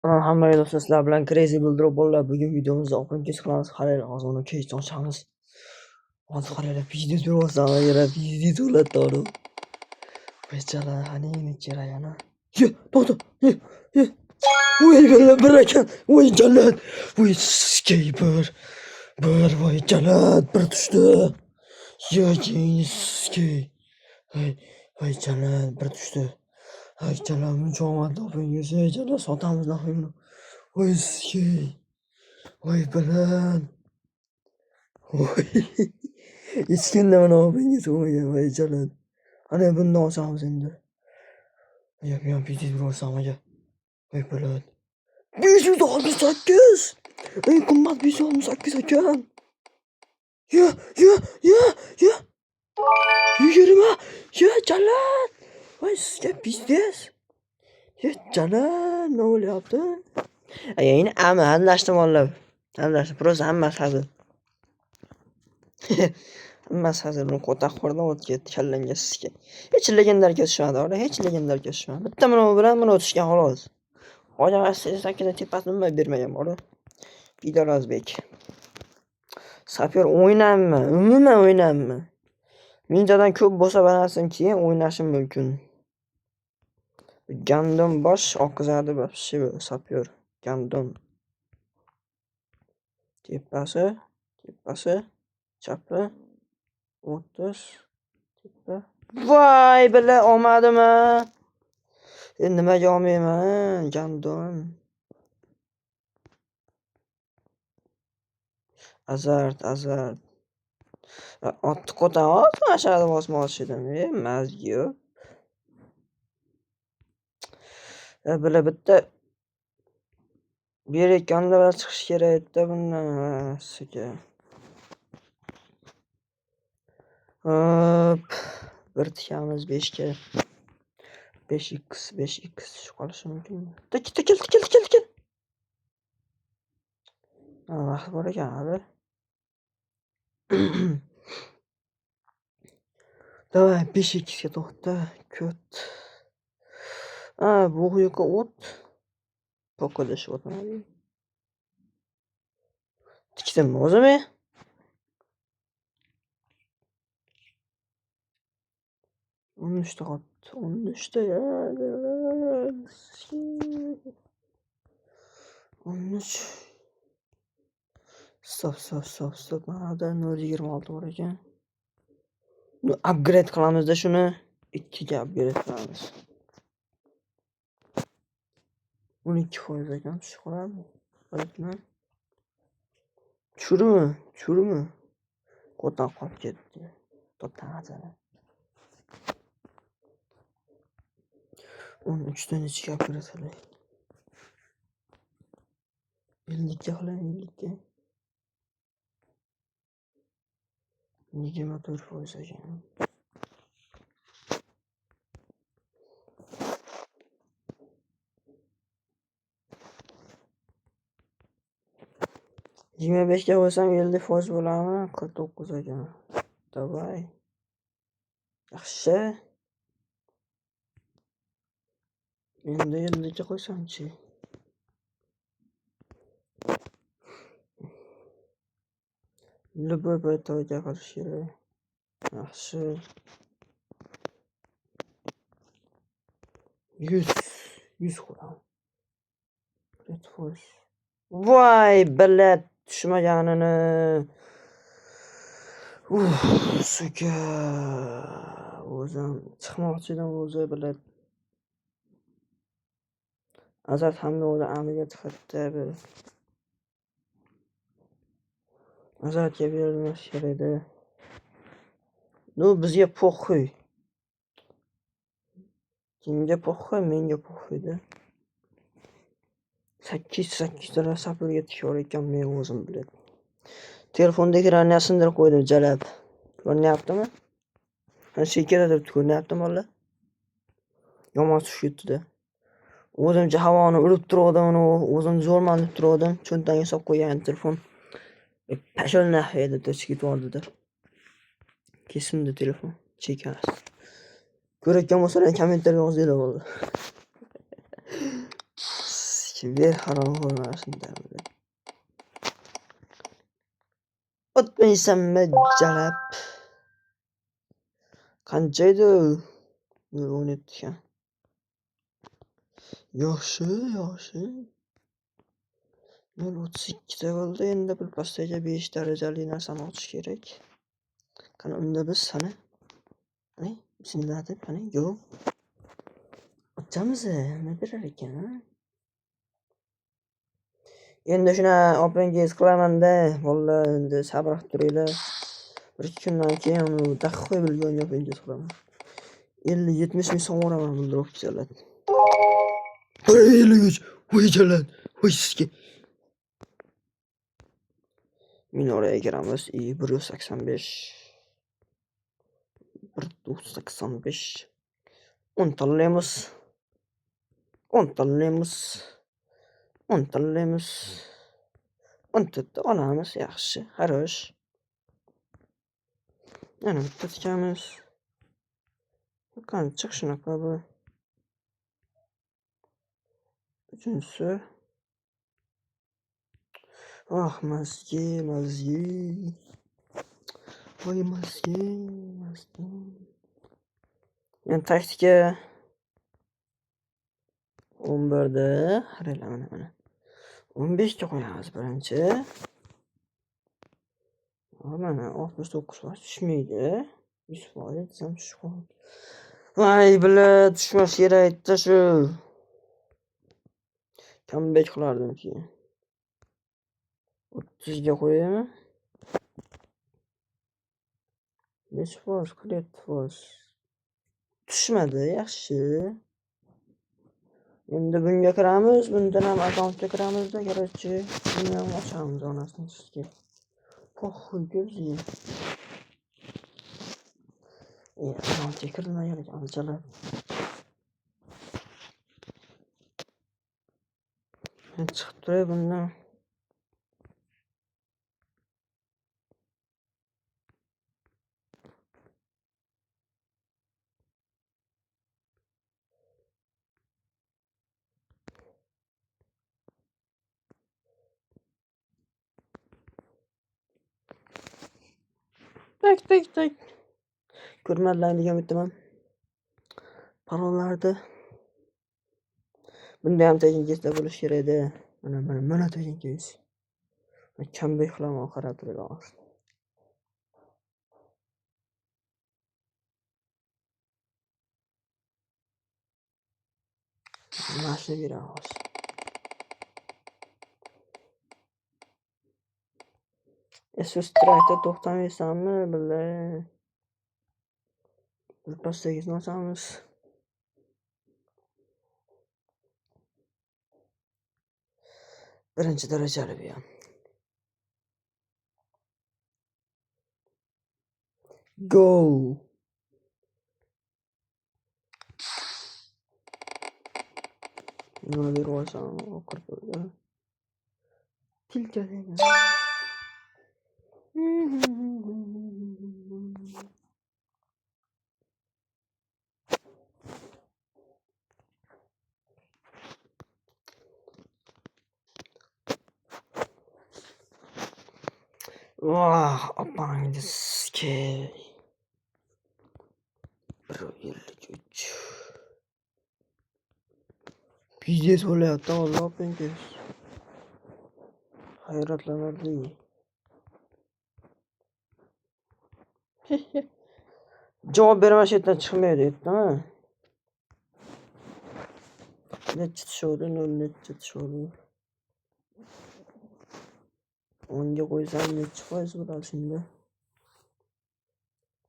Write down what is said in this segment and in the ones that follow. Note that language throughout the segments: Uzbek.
Hammaga do'stlar, sizlar bilan Crazy Builder bo'llar. Bugun videomizni oxirigacha qilamiz. Qaranglar, hozir uni kech ochamiz. Hozir qaranglar, video turyapsan, yana video to'latadi. Bechalar, hanini kerak yana. Yo, to'xta. Yo. Voy, bir ekan. Voy, jallat. Voy, skeyper. Voy, jallat, bir tushdi. Yo, skey. Voy, jallat, bir tushdi. Ay, jallat, buncha omad topingiz. Jallat, sotamiz nahaymi? Voy, skey. Voy, bilan. Voy. Hech kimda mana opingiz bo'lmagan, voy, jallat. Ana bundan olsamiz endi. Men video bo'lsam aka. Voy, bilan. 568. Eng qimmat 568 ekan. Yo. 20. Yo, jallat. Voy, sizga biznes. Yo, jallat, nima bo'lyapti? Yine anlaştım vallahi. Anlaştım. Prosta hammasi hazır. Hammasi hazır. Buni qo'taq qo'rdan o'tib ketdi kallangga sizga. Hech legendarga tushmadi, ora hech legendarga tushmadi. Bitta mana bu bilan buni o'tishgan xolos. Hozir 8 tepasini nima bermagan bor. Bidorazbek. Sapyor o'ynaymi? Umuman o'ynaymi? Minjadan ko'p bo'lsa banasin keyin o'ynashim mumkin. Gandon bosh oqizadi вообще sapyor. Gandon. Tepasi, chapi, 30, tepa. Voy, bila olmadimi? Endi nimaga olmayman? Gandon. Azart. Otni qo'tamoq mashada bosmoqchidim. Mazgi yo'q. Bila bitta bir ekanlar chiqish kerak edi bundan sizga. Hop, bir tikamiz 5 ga. 5x shu qolishi mumkin. Tikil. Vaqt bor ekan hali. Davay 5x ga to'xta, ko't. Bu yo'qqa o't. Po'kilish o'tmadi. Tikdimmi o'zim? 13 ta qolibdi. 13 ta ya. 13. Stop. Mana 0.26 bor ekan. Upgrade qilamiz-da shuni. 2 ga upgrade qilamiz. 12% ekan, tushib qoladimi? Qo'yibmi? Tushurmi? Qo'tan qolib ketdi. To'xtamasin. 13 dan ichiga upgrade qilaylik. 50 ga qilaylik, 50 ga. 24% ekan. Yigirma 25 ga qo'ysam 50% bo'ladimi? 49 ekan. Davay. Yaxshi. Endi 50 ga qo'ysam-chi. Любой boytoyga qilish kerak. Yaxshi. 100 qo'yam. Voy, bilat tushmaganini. Suka. O'zim chiqmoqchi edim o'zi bilat. Azat hamda o'zi amiga chiqibdi. Azatga berilmas kerak edi. Bizga po'xuy. Kimga po'xuy? Menga po'xuydi. 8 ta sapyorga tikyor ekan, men o'zim biladim. Telefondagi ekranni sindirib qo'ydim jalab. Ko'ryaptimi? Mana shekilda turibdi, ko'ryaptimi bola? Yomon tushib ketdi-da. O'zimcha havoni urib turgandim, o'zim zo'rman deb turgandim. Cho'ntagimga solib qo'ygan telefon. Pashol nahayda to'chib ketdi-da. Kesimdi telefon. Chekasi. Ko'rayotgan bo'lsalar kommentariyga yozinglar bo'ldi. Ver harom bo'lmasin deb. O'tmaysanmi jalab? Qancha edi? 17 ekan. Yaxshi. 32 ta bo'ldi. Endi bir pastaga 5 darajali narsani ochish kerak. Qani unda biz sana. Qani bismillah deb qani yo. Ochamiz, nima berar ekan? Endi shuna opangiz qilaman-da. Vallahi endi sabr qilib turinglar. 1-2 kundan keyin daxoy bilgan opangiz qilaman. 50-70 ming so'm olaman bildirib keladi. 53 voy jalad. Voy sizga. Minoraga kiramiz. 185. 185. 10 tanlaymiz. 10 tanlaymiz. 10 tanlaymiz. 10 ta olamiz, yaxshi, xarosh. Yana bitta tikamiz. Qancha shunaqa bu. Uchinchisi. Ah, mazgi. Voy mazgi. Men taktika 11 da, qaranglar mana. 15 ga qo'yamiz birinchi. Mana 69% tushmaydi. 100% desam tushib qoldi. Voy bilat, tushmas kerak-da shu. Comeback qilardim keyin. 30 ga qo'yaymi? 5% qilyapti. Tushmadi, yaxshi. Endi bunga kiramiz, bundan ham akkauntga kiramizda, короче, buni ham ochamiz onasini sizga. Poxuy ko'zi. Akkauntga kirmagan ekan. Men chiqib turay bundan. Tak. Ko'rmadilar degan bittaman. Parollarda. Bunda ham tegingiz bo'lish kerak edi. Mana tegingiz. Comeback qilaman, qarab turinglar. Mashina beramiz. Esus traktor to'xtamaysanmi? Billahi. Bir pastagizni ochamiz. Birinchi darajali bu ham. Go. Nima berib oqirib. Tilka degan. Vah, opangizga 1.53. Biznes bo'layapti, vallahi opangiz. Hayratlanarli. Javob bermas yerdan chiqmaydi, aytdimi? Necha tushadi, 0 necha tushadi. 10 ga qo'ysam necha foiz bo'ladi shunda?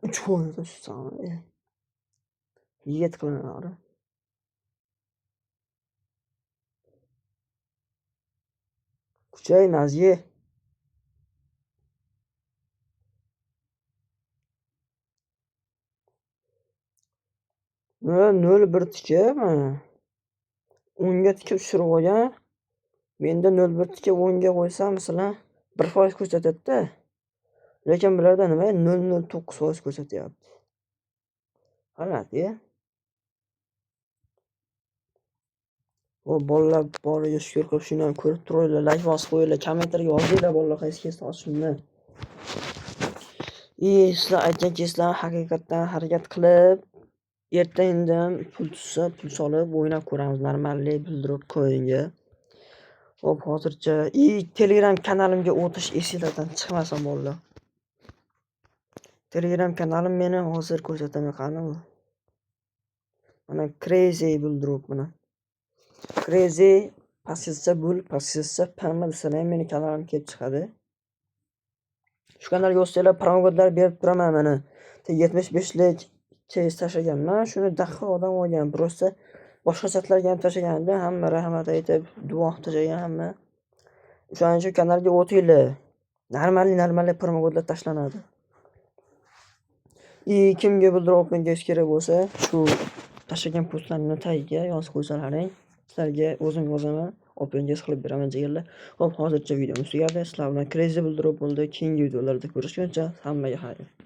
3% tushsam, 7 qilinadi. Kuchay nazye. Nol bir tika mana. 10 ga tika tushirib qo'ygan. Menda 0.1 tika 10 ga qo'ysam, masalan, 1% ko'rsatadi-da. Lekin bularda nima 0.09% ko'rsatyapti. G'alati-ya. O bolalar boriga shukur qilib shuni ham ko'rib turinglar, like bosib qo'yinglar, kommentariyga yozinglar bolalar qaysi kesdi ochishimni. Sizlar aytgansizlar haqiqatdan harakat qilib erta-indin pul tushsa pul solib o'ynab ko'ramiz normalniy bildirib ko'yinga. Hop, hozircha Telegram kanalimga o'tish esinglardan chiqmasin bolalar. Telegram kanalim meni hozir ko'rsataman qani u. Mana Crazy bildirib mana. Crazy pastga bul, pastga pamma desalar meni kanalim kelib chiqadi. Shu kanalga o'tsanglar promokodlar berib turaman mana. 75 lik keys tashlaganman. Shuni daxi odam olgan. Prosta boshqa chatlarga ham tashlaganda hamma rahmat aytib, duo tashlagan hamma. O'shaning uchun kanalga o'tinglar. Normalniy promokodlar tashlanadi. Kimga bildirib o'pingiz kerak bo'lsa, shu tashlagan postlarimni tagiga yozib qo'ysalaring, sizlarga o'zim yozaman, o'pingiz qilib beraman jigarlar. Xo'p, hozircha videomiz tugadi. Sizlar bilan Crazy bildirib bo'ldi. Keyingi videolarda ko'rishguncha hammaga xayr.